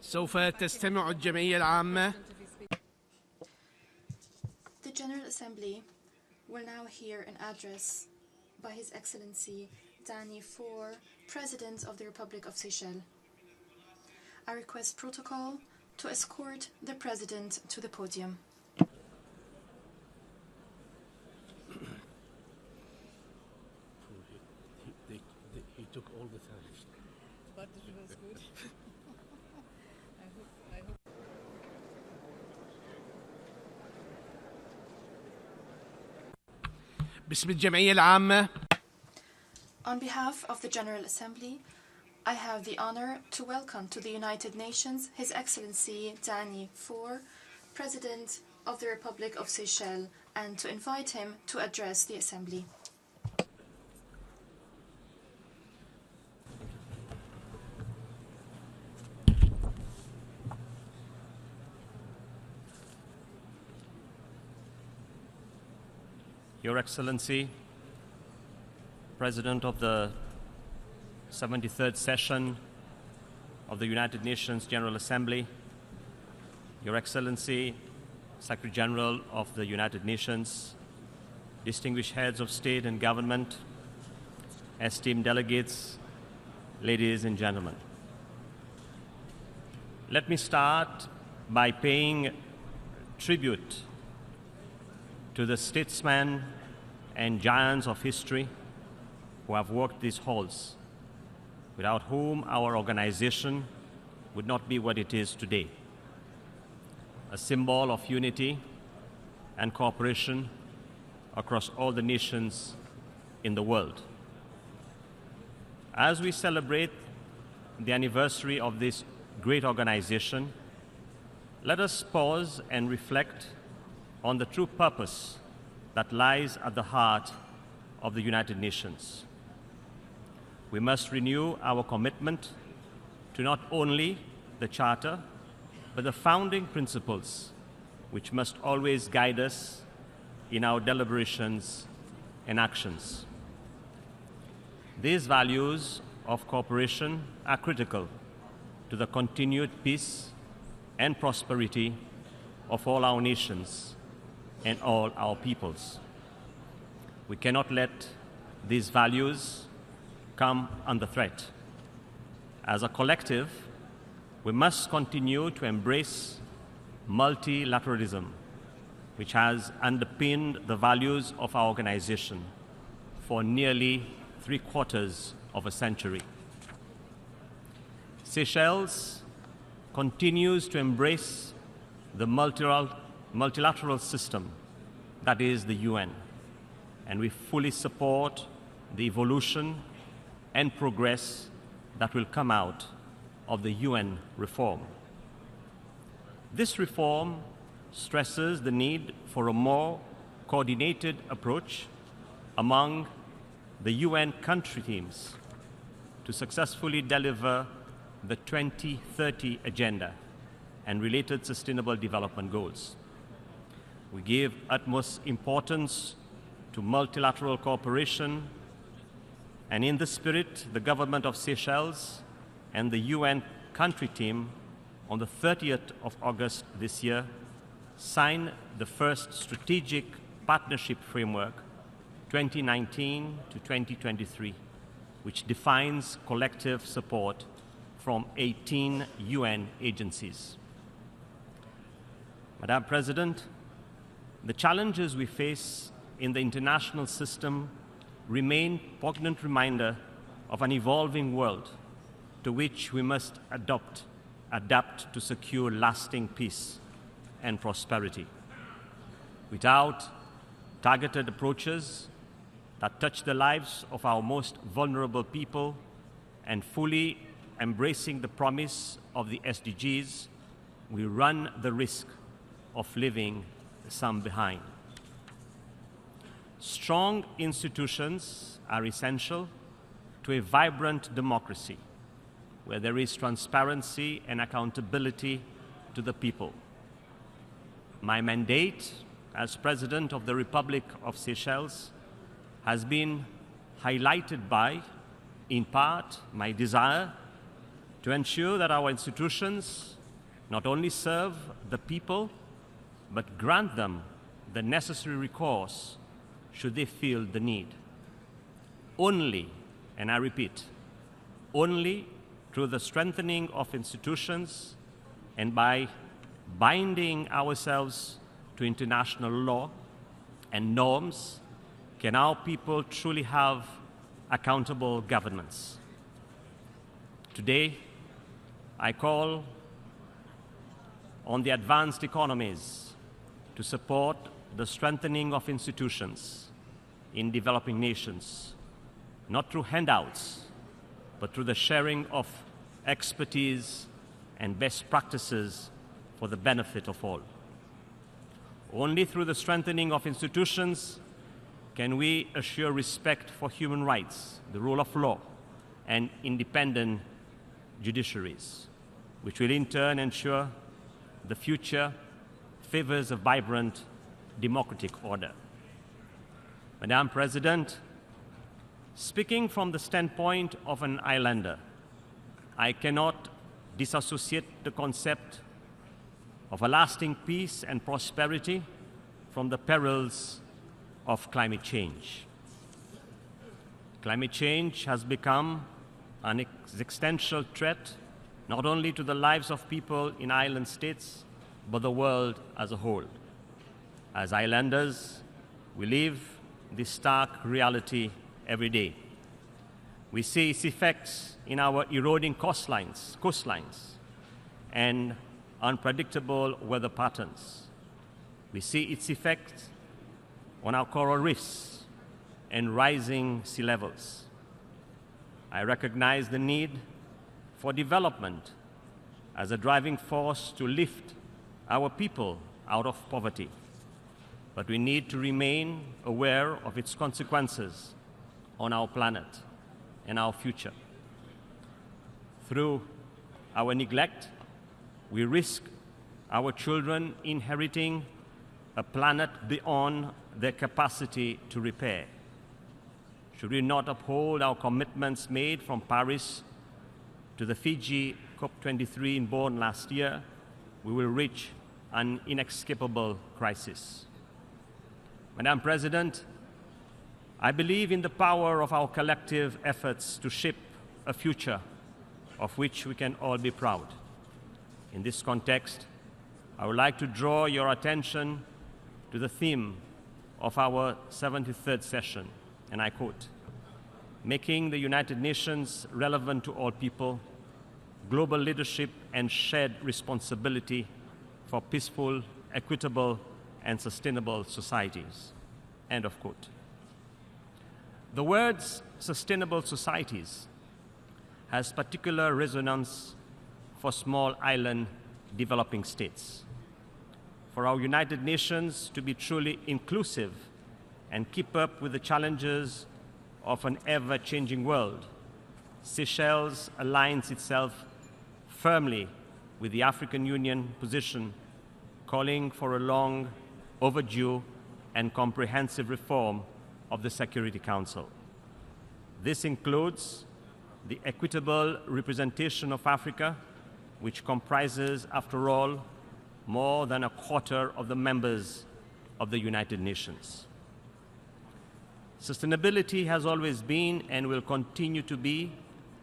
سوف تستمع الجمعيه العامه. The General Assembly will now hear an address by His Excellency Danny Faure, President of the Republic of Seychelles. I request protocol to escort the President to the podium. He took all the time. But it was good. I hope. باسم الجمعيه العامه. On behalf of the General Assembly, I have the honor to welcome to the United Nations His Excellency Danny Faure, President of the Republic of Seychelles, and to invite him to address the Assembly. Your Excellency, President of the 73rd session of the United Nations General Assembly, Your Excellency, Secretary General of the United Nations, distinguished heads of state and government, esteemed delegates, ladies and gentlemen. Let me start by paying tribute to the statesmen and giants of history who have walked these halls, without whom our organization would not be what it is today. A symbol of unity and cooperation across all the nations in the world. As we celebrate the anniversary of this great organization, let us pause and reflect on the true purpose that lies at the heart of the United Nations. We must renew our commitment to not only the Charter, but the founding principles which must always guide us in our deliberations and actions. These values of cooperation are critical to the continued peace and prosperity of all our nations and all our peoples. We cannot let these values come under threat. As a collective, we must continue to embrace multilateralism, which has underpinned the values of our organization for nearly 3/4 of a century. Seychelles continues to embrace the multilateral system that is the UN, and we fully support the evolution and progress that will come out of the UN reform. This reform stresses the need for a more coordinated approach among the UN country teams to successfully deliver the 2030 Agenda and related Sustainable Development Goals. We give utmost importance to multilateral cooperation, and in this spirit, the government of Seychelles and the UN country team on the 30th of August this year signed the first Strategic Partnership Framework 2019 to 2023, which defines collective support from 18 UN agencies. Madam President, the challenges we face in the international system remain poignant reminder of an evolving world to which we must adapt to secure lasting peace and prosperity. Without targeted approaches that touch the lives of our most vulnerable people and fully embracing the promise of the SDGs, we run the risk of leaving some behind. Strong institutions are essential to a vibrant democracy where there is transparency and accountability to the people. My mandate as President of the Republic of Seychelles has been highlighted by, in part, my desire to ensure that our institutions not only serve the people, but grant them the necessary recourse should they feel the need. Only, and I repeat, only through the strengthening of institutions and by binding ourselves to international law and norms can our people truly have accountable governments. Today, I call on the advanced economies to support the strengthening of institutions in developing nations, not through handouts, but through the sharing of expertise and best practices for the benefit of all. Only through the strengthening of institutions can we assure respect for human rights, the rule of law, and independent judiciaries, which will in turn ensure the future favors a vibrant democratic order. Madam President, speaking from the standpoint of an islander, I cannot disassociate the concept of a lasting peace and prosperity from the perils of climate change. Climate change has become an existential threat not only to the lives of people in island states, but the world as a whole. As islanders, we live this stark reality every day. We see its effects in our eroding coastlines, and unpredictable weather patterns. We see its effects on our coral reefs and rising sea levels. I recognize the need for development as a driving force to lift our people out of poverty. But we need to remain aware of its consequences on our planet and our future. Through our neglect, we risk our children inheriting a planet beyond their capacity to repair. Should we not uphold our commitments made from Paris to the Fiji COP23 in Bonn last year, we will reach an inescapable crisis. Madam President, I believe in the power of our collective efforts to shape a future of which we can all be proud. In this context, I would like to draw your attention to the theme of our 73rd session, and I quote, "Making the United Nations relevant to all people, global leadership and shared responsibility for peaceful, equitable, and sustainable societies." End of quote. The words sustainable societies has particular resonance for small island developing states. For our United Nations to be truly inclusive and keep up with the challenges of an ever-changing world, Seychelles aligns itself firmly with the African Union position, calling for a long overdue and comprehensive reform of the Security Council. This includes the equitable representation of Africa, which comprises, after all, more than a quarter of the members of the United Nations. Sustainability has always been and will continue to be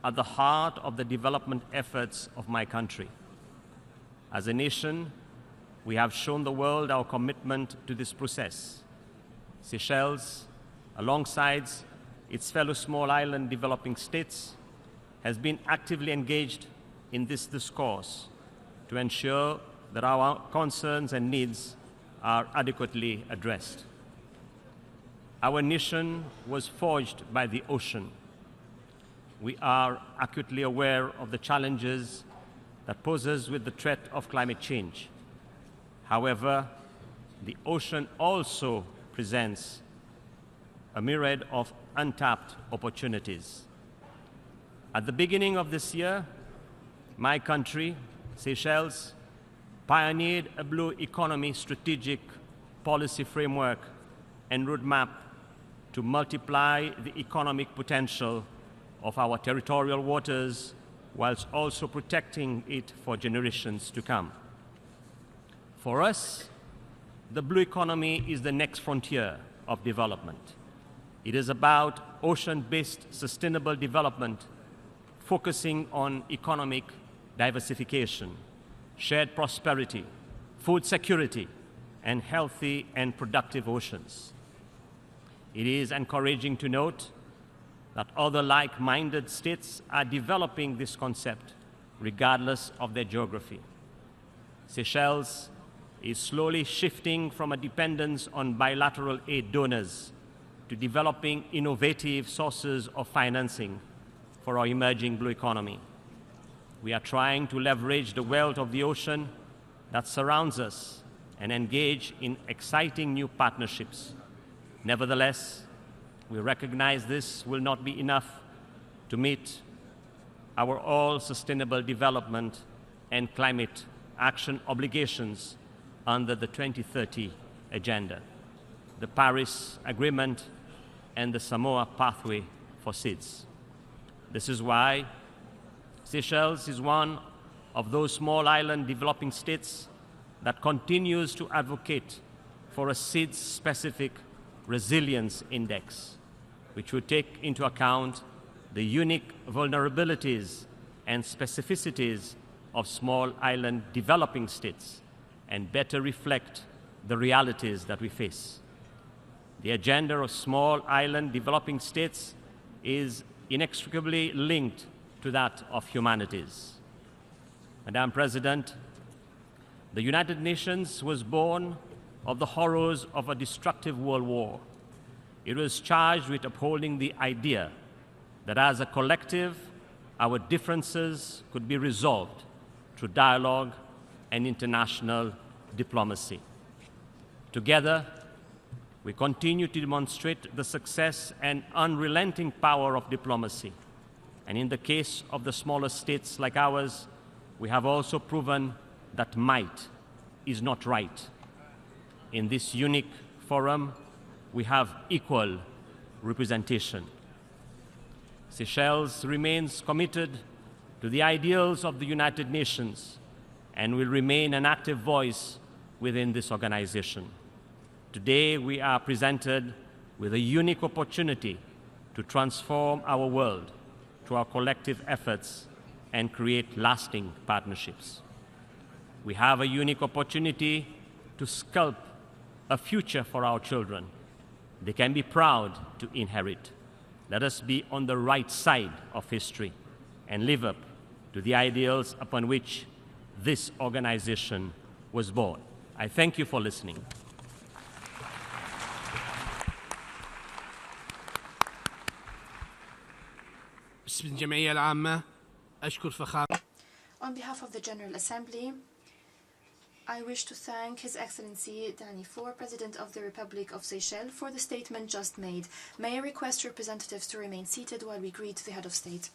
at the heart of the development efforts of my country. As a nation, we have shown the world our commitment to this process. Seychelles, alongside its fellow small island developing states, has been actively engaged in this discourse to ensure that our concerns and needs are adequately addressed. Our nation was forged by the ocean. We are acutely aware of the challenges that poses with the threat of climate change. However, the ocean also presents a myriad of untapped opportunities. At the beginning of this year, my country, Seychelles, pioneered a blue economy strategic policy framework and roadmap to multiply the economic potential of our territorial waters whilst also protecting it for generations to come. For us, the blue economy is the next frontier of development. It is about ocean-based sustainable development, focusing on economic diversification, shared prosperity, food security, and healthy and productive oceans. It is encouraging to note that other like-minded states are developing this concept regardless of their geography. Seychelles is slowly shifting from a dependence on bilateral aid donors to developing innovative sources of financing for our emerging blue economy. We are trying to leverage the wealth of the ocean that surrounds us and engage in exciting new partnerships. Nevertheless, we recognize this will not be enough to meet our all sustainable development and climate action obligations under the 2030 Agenda, the Paris Agreement, and the Samoa Pathway for SIDS. This is why Seychelles is one of those small island developing states that continues to advocate for a SIDS-specific resilience index, which would take into account the unique vulnerabilities and specificities of small island developing states and better reflect the realities that we face. The agenda of small island developing states is inextricably linked to that of humanities. Madam President, the United Nations was born of the horrors of a destructive world war. It was charged with upholding the idea that as a collective, our differences could be resolved through dialogue and international diplomacy. Together, we continue to demonstrate the success and unrelenting power of diplomacy. And in the case of the smaller states like ours, we have also proven that might is not right. In this unique forum, we have equal representation. Seychelles remains committed to the ideals of the United Nations and will remain an active voice within this organization. Today, we are presented with a unique opportunity to transform our world through our collective efforts and create lasting partnerships. We have a unique opportunity to sculpt a future for our children they can be proud to inherit. Let us be on the right side of history and live up to the ideals upon which this organization was born. I thank you for listening. باسم الجمعيه العامه اشكر فخامه. On behalf of the General Assembly, I wish to thank His Excellency Danny Faure, President of the Republic of Seychelles, for the statement just made. May I request representatives to remain seated while we greet the Head of State.